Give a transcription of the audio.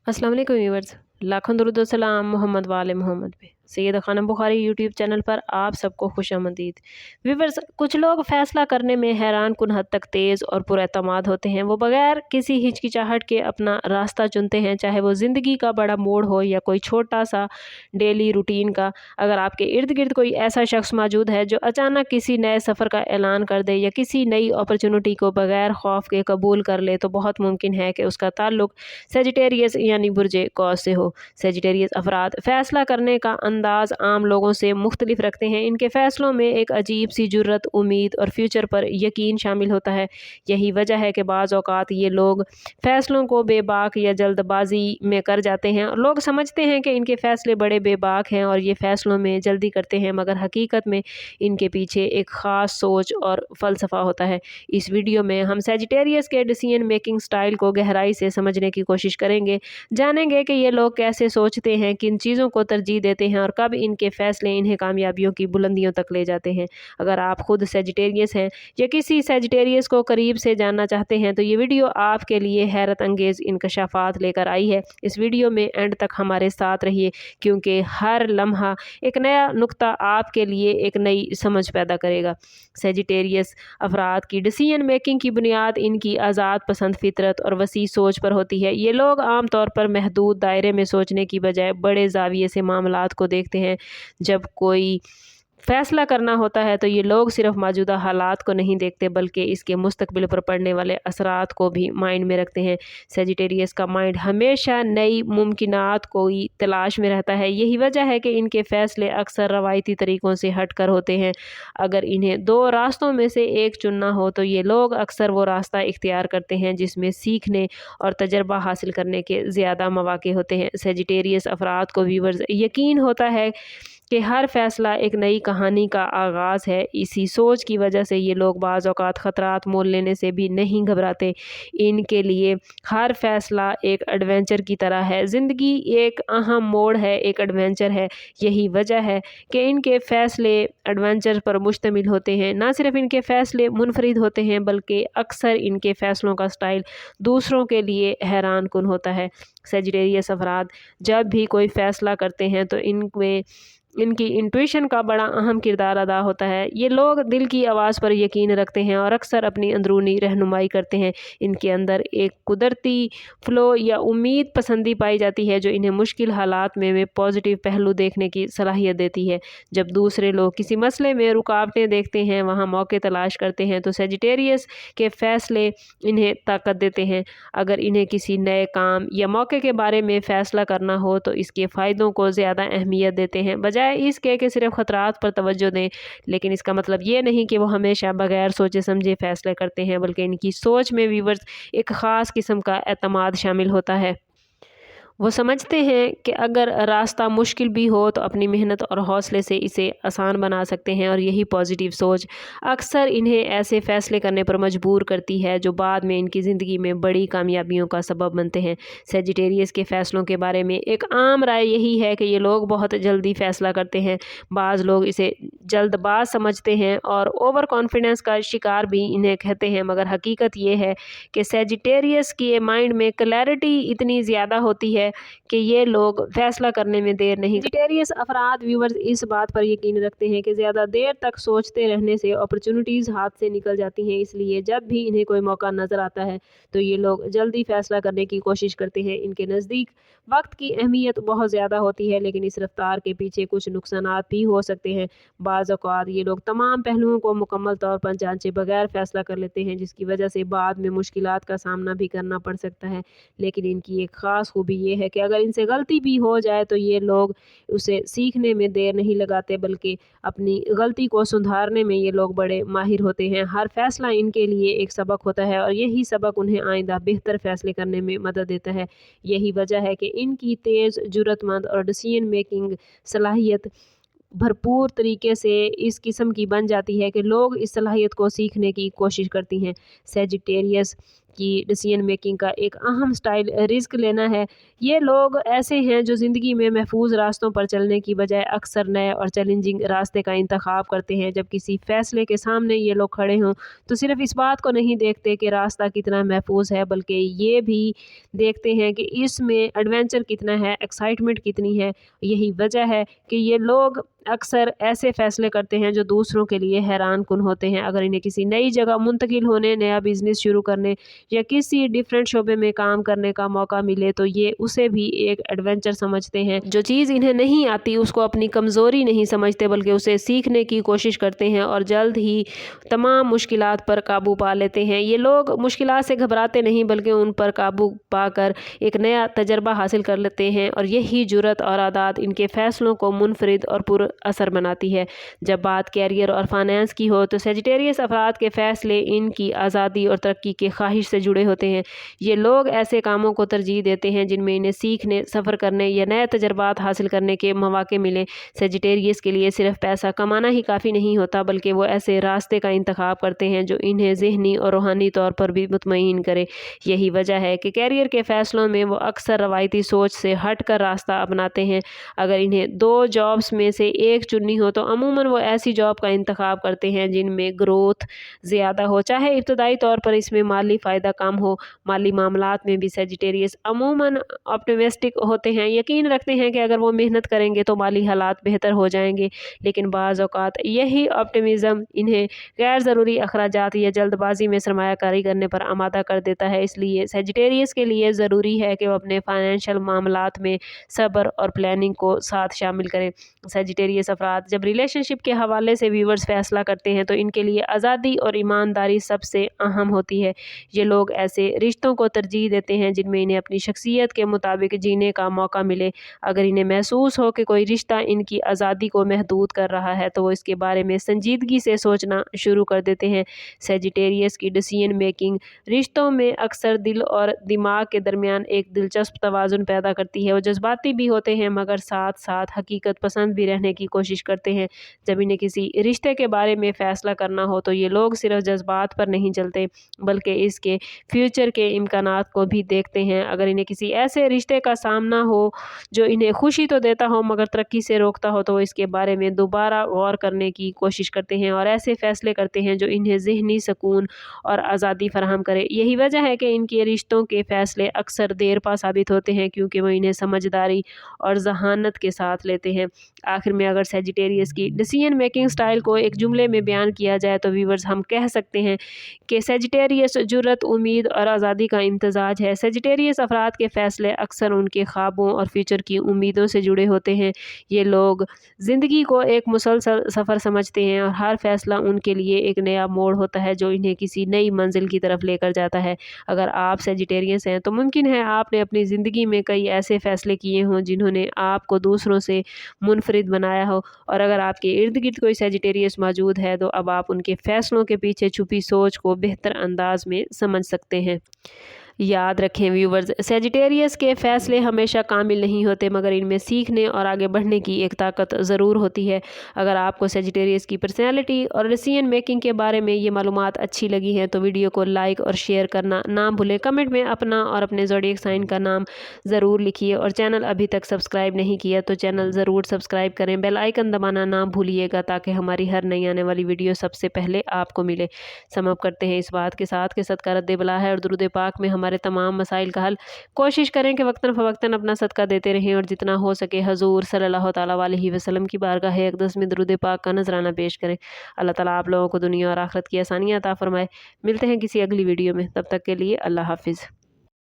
अस्सलाम वालेकुम व्यूअर्स, लाखों दरूद व सलाम मोहम्मद वाले मोहम्मद पे। सैयद खानम बुखारी यूट्यूब चैनल पर आप सबको खुशामदीद। व्यूअर्स, कुछ लोग फ़ैसला करने में हैरान कुन हद तक तेज़ और पुरएतमाद होते हैं। वो बगैर किसी हिचकिचाहट के अपना रास्ता चुनते हैं, चाहे वो ज़िंदगी का बड़ा मोड़ हो या कोई छोटा सा डेली रूटीन का। अगर आपके इर्द गिर्द कोई ऐसा शख्स मौजूद है जो अचानक किसी नए सफ़र का ऐलान कर दे या किसी नई अपॉर्चुनिटी को बगैर खौफ के कबूल कर ले, तो बहुत मुमकिन है कि उसका ताल्लुक सेजिटेरियस यानी बुर्जे कौस से हो। सेजिटेरियस अफराद फ़ैसला करने का अंदाज़ आम लोगों से मुख्तलिफ रखते हैं। इनके फ़ैसलों में एक अजीब सी जुर्रत, उम्मीद और फ्यूचर पर यकीन शामिल होता है। यही वजह है कि बाज़ औक़ात ये लोग फ़ैसलों को बेबाक या जल्दबाजी में कर जाते हैं। लोग समझते हैं कि इनके फ़ैसले बड़े बेबाक हैं और ये फ़ैसलों में जल्दी करते हैं, मगर हकीकत में इनके पीछे एक ख़ास सोच और फ़लसफ़ा होता है। इस वीडियो में हम सेजिटेरियस के डिसीजन मेकिंग स्टाइल को गहराई से समझने की कोशिश करेंगे। जानेंगे कि ये लोग कैसे सोचते हैं, किन चीज़ों को तरजीह देते हैं और कब इनके फ़ैसले इन्हें कामयाबियों की बुलंदियों तक ले जाते हैं। अगर आप खुद सेजिटेरियस हैं या किसी सेजिटेरियस को करीब से जानना चाहते हैं, तो ये वीडियो आपके लिए हैरत अंगेज़ इंकशाफात लेकर आई है। इस वीडियो में एंड तक हमारे साथ रहिए, क्योंकि हर लम्हा एक नया नुक्ता आपके लिए एक नई समझ पैदा करेगा। सेजिटेरियस अफराद की डिसीजन मेकिंग की बुनियाद इनकी आज़ाद पसंद फितरत और वसी सोच पर होती है। ये लोग आम तौर पर महदूद दायरे में सोचने की बजाय बड़े ज़ाविये से मामलात को देखते हैं। जब कोई फ़ैसला करना होता है तो ये लोग सिर्फ मौजूदा हालात को नहीं देखते, बल्कि इसके मुस्तकबिल पर पड़ने वाले असरात को भी माइंड में रखते हैं। सेजिटेरियस का माइंड हमेशा नई मुमकिनात कोई तलाश में रहता है। यही वजह है कि इनके फ़ैसले अक्सर रवायती तरीक़ों से हट कर होते हैं। अगर इन्हें दो रास्तों में से एक चुनना हो, तो ये लोग अक्सर वो रास्ता इख्तियार करते हैं जिसमें सीखने और तजर्बा हासिल करने के ज़्यादा मौक़े होते हैं। सेजिटेरियस अफराद को व्यूअर्स यकीन होता है कि हर फ़ैसला एक नई कहानी का आगाज़ है। इसी सोच की वजह से ये लोग बाज़ औक़ात ख़तरात मोल लेने से भी नहीं घबराते। इनके लिए हर फ़ैसला एक एडवेंचर की तरह है। ज़िंदगी एक अहम मोड़ है, एक एडवेंचर है। यही वजह है कि इनके फ़ैसले एडवेंचर पर मुश्तमिल होते हैं। ना सिर्फ इनके फ़ैसले मुनफरिद होते हैं, बल्कि अक्सर इनके फ़ैसलों का स्टाइल दूसरों के लिए हैरान कुन होता है। सेजिटेरियस अफराद जब भी कोई फ़ैसला करते हैं तो इनमें इनकी इंट्यूशन का बड़ा अहम किरदार अदा होता है। ये लोग दिल की आवाज़ पर यकीन रखते हैं और अक्सर अपनी अंदरूनी रहनुमाई करते हैं। इनके अंदर एक कुदरती फ़्लो या उम्मीद पसंदी पाई जाती है, जो इन्हें मुश्किल हालात में पॉजिटिव पहलू देखने की सलाहियत देती है। जब दूसरे लोग किसी मसले में रुकावटें देखते हैं, वहाँ मौके तलाश करते हैं, तो सेजिटेरियस के फ़ैसले इन्हें ताकत देते हैं। अगर इन्हें किसी नए काम या मौके के बारे में फ़ैसला करना हो, तो इसके फ़ायदों को ज़्यादा अहमियत देते हैं, बजाय इसके कि सिर्फ खतरात पर तवज्जो दें। लेकिन इसका मतलब ये नहीं कि वो हमेशा बगैर सोचे समझे फ़ैसले करते हैं, बल्कि इनकी सोच में व्यूअर्स एक ख़ास किस्म का एतमाद शामिल होता है। वो समझते हैं कि अगर रास्ता मुश्किल भी हो तो अपनी मेहनत और हौसले से इसे आसान बना सकते हैं, और यही पॉजिटिव सोच अक्सर इन्हें ऐसे फ़ैसले करने पर मजबूर करती है जो बाद में इनकी ज़िंदगी में बड़ी कामयाबियों का सबब बनते हैं। सेजिटेरियस के फ़ैसलों के बारे में एक आम राय यही है कि ये लोग बहुत जल्दी फ़ैसला करते हैं। बाज़ लोग इसे जल्दबाज समझते हैं और ओवर कॉन्फिडेंस का शिकार भी इन्हें कहते हैं, मगर हकीकत ये है कि सेजिटेरियस के माइंड में क्लैरिटी इतनी ज़्यादा होती है कि ये लोग फ़ैसला करने में देर नहीं। सेजिटेरियस अफराद व्यूअर्स इस बात पर यकीन रखते हैं कि ज़्यादा देर तक सोचते रहने से अपॉर्चुनिटीज़ हाथ से निकल जाती हैं। इसलिए जब भी इन्हें कोई मौका नज़र आता है, तो ये लोग जल्दी फ़ैसला करने की कोशिश करते हैं। इनके नज़दीक वक्त की अहमियत बहुत ज़्यादा होती है, लेकिन इस रफ्तार के पीछे कुछ नुकसानात भी हो सकते हैं। बाज़ औक़ात ये लोग तमाम पहलुओं को मुकम्मल तौर पर जांचे बगैर फ़ैसला कर लेते हैं, जिसकी वजह से बाद में मुश्किलात का सामना भी करना पड़ सकता है। लेकिन इनकी एक ख़ास खूबी ये है कि अगर इनसे गलती भी हो जाए, तो ये लोग उसे सीखने में देर नहीं लगाते, बल्कि अपनी गलती को सुधारने में ये लोग बड़े माहिर होते हैं। हर फ़ैसला इनके लिए एक सबक होता है, और यही सबक उन्हें आइंदा बेहतर फ़ैसले करने में मदद देता है। यही वजह है कि इनकी तेज़, जुर्रतमंद और डिसीजन मेकिंग सलाहियत भरपूर तरीके से इस किस्म की बन जाती है कि लोग इस सलाहियत को सीखने की कोशिश करती हैं। सेजिटेरियस की डिसीजन मेकिंग का एक अहम स्टाइल रिस्क लेना है। ये लोग ऐसे हैं जो ज़िंदगी में महफूज रास्तों पर चलने की बजाय अक्सर नए और चैलेंजिंग रास्ते का इंतखाब करते हैं। जब किसी फैसले के सामने ये लोग खड़े हों तो सिर्फ इस बात को नहीं देखते कि रास्ता कितना महफूज है, बल्कि ये भी देखते हैं कि इसमें एडवेंचर कितना है, एक्साइटमेंट कितनी है। यही वजह है कि ये लोग अक्सर ऐसे फ़ैसले करते हैं जो दूसरों के लिए हैरान कुन होते हैं। अगर इन्हें किसी नई जगह मुंतकिल होने, नया बिज़नेस शुरू करने या किसी डिफरेंट शोबे में काम करने का मौका मिले तो ये उसे भी एक एडवेंचर समझते हैं। जो चीज़ इन्हें नहीं आती उसको अपनी कमज़ोरी नहीं समझते, बल्कि उसे सीखने की कोशिश करते हैं और जल्द ही तमाम मुश्किलात पर काबू पा लेते हैं। ये लोग मुश्किलात से घबराते नहीं, बल्कि उन पर काबू पाकर एक नया तजर्बा हासिल कर लेते हैं, और यही जुर्रत और आदत इनके फ़ैसलों को मुनफरिद और पुर असर बनाती है। जब बात कैरियर और फाइनेंस की हो तो सेजिटेरियस अफराद के फ़ैसले इनकी आज़ादी और तरक्की की ख्वाहिश से जुड़े होते हैं। ये लोग ऐसे कामों को तरजीह देते हैं जिनमें इन्हें सीखने, सफ़र करने या नए तजर्बात हासिल करने के मौके मिले। सेजिटेरियस के लिए सिर्फ पैसा कमाना ही काफ़ी नहीं होता, बल्कि वो ऐसे रास्ते का इंतखाब करते हैं जो इन्हें ज़हनी और रूहानी तौर पर भी मुतमईन करे। यही वजह है कि कैरियर के फ़ैसलों में वो अक्सर रवायती सोच से हट कर रास्ता अपनाते हैं। अगर इन्हें 2 जॉब्स में से एक चुननी हो तो अमूमन वो ऐसी जॉब का इंतखाब करते हैं जिनमें ग्रोथ ज़्यादा हो, चाहे इब्तदाई तौर पर इसमें माली फ़ायदा कम हो। माली मामलात में भी सेजिटेरियस अमूमन ऑप्टिमिस्टिक होते हैं, यकीन रखते हैं कि अगर वो मेहनत करेंगे तो माली हालात बेहतर हो जाएंगे। लेकिन बाज़ औक़ात यही ऑप्टिमिज़म इन्हें गैर ज़रूरी अखराजात या जल्दबाजी में सरमायाकारी करने पर आमादा कर देता है। इसलिए सेजिटेरियस के लिए ज़रूरी है कि वो अपने फाइनेंशियल मामलात में सब्र और प्लानिंग को साथ शामिल करें। सेजिटेरियस अफराद जब रिलेशनशिप के हवाले से व्यूअर्स फ़ैसला करते हैं तो इनके लिए आज़ादी और ईमानदारी सबसे अहम होती है। ये लोग ऐसे रिश्तों को तरजीह देते हैं जिनमें इन्हें अपनी शख्सियत के मुताबिक जीने का मौका मिले। अगर इन्हें महसूस हो कि कोई रिश्ता इनकी आज़ादी को महदूद कर रहा है तो वो इसके बारे में संजीदगी से सोचना शुरू कर देते हैं। सेजिटेरियस की डिसीजन मेकिंग रिश्तों में अक्सर दिल और दिमाग के दरमियान एक दिलचस्प तवाज़ुन पैदा करती है। वो जज्बाती भी होते हैं मगर साथ साथ हकीकत पसंद भी रहने की कोशिश करते हैं। जब इन्हें किसी रिश्ते के बारे में फ़ैसला करना हो तो ये लोग सिर्फ जज्बात पर नहीं चलते, बल्कि इसके फ्यूचर के इम्कानात को भी देखते हैं। अगर इन्हें किसी ऐसे रिश्ते का सामना हो जो इन्हें खुशी तो देता हो मगर तरक्की से रोकता हो तो वो इसके बारे में दोबारा गौर करने की कोशिश करते हैं और ऐसे फ़ैसले करते हैं जो इन्हें ज़हनी सुकून और आज़ादी फराहम करे। यही वजह है कि इनके रिश्तों के फ़ैसले अक्सर देर पा साबित होते हैं, क्योंकि वो इन्हें समझदारी और ज़हानत के साथ लेते हैं। आखिर में अगर सेजिटेरियस की डिसीजन मेकिंग स्टाइल को एक जुमले में बयान किया जाए तो व्यूअर्स हम कह सकते हैं कि सेजिटेरियस जुर्रत, उम्मीद और आज़ादी का इम्तजाज है। सेजिटेरियस अफराद के फ़ैसले अक्सर उनके ख्वाबों और फ्यूचर की उम्मीदों से जुड़े होते हैं। ये लोग ज़िंदगी को एक मुसलसल सफ़र समझते हैं और हर फ़ैसला उनके लिए एक नया मोड़ होता है जो इन्हें किसी नई मंजिल की तरफ लेकर जाता है। अगर आप सेजिटेरियस हैं तो मुमकिन है आपने अपनी ज़िंदगी में कई ऐसे फ़ैसले किए हों जिन्होंने आपको दूसरों से मुनफरिद बनाया हो, और अगर आपके इर्द गिर्द कोई सेजिटेरियस मौजूद है तो अब आप उनके फ़ैसलों के पीछे छुपी सोच को बेहतर अंदाज में समझ सकते हैं। याद रखें व्यूवर्स, सेजिटेरियस के फ़ैसले हमेशा कामिल नहीं होते, मगर इनमें सीखने और आगे बढ़ने की एक ताकत ज़रूर होती है। अगर आपको सेजिटेरियस की पर्सनैलिटी और डिसीजन मेकिंग के बारे में ये मालूमात अच्छी लगी हैं तो वीडियो को लाइक और शेयर करना ना भूलें। कमेंट में अपना और अपने ज़ोडिएक साइन का नाम ज़रूर लिखिए, और चैनल अभी तक सब्सक्राइब नहीं किया तो चैनल ज़रूर सब्सक्राइब करें। बेल आइकन दबाना ना भूलिएगा ताकि हमारी हर नई आने वाली वीडियो सबसे पहले आपको मिले। समाप्त करते हैं इस बात के साथ कि सदका रद्द बला है और दुरूद पाक में हमारे तमाम मसाइल का हल। कोशिश करें कि वक्तन फ़वक्तन अपना सदका देते रहें और जितना हो सके हजूर सल्लल्लाहु तआला अलैहि वसल्लम की बारगाह अक़दस में दुरूद पाक का नजराना पेश करें। अल्लाह ताला आप लोगों को दुनिया और आखिरत की आसानियाँ अता फरमाए। मिलते हैं किसी अगली वीडियो में, तब तक के लिए अल्लाह हाफिज़।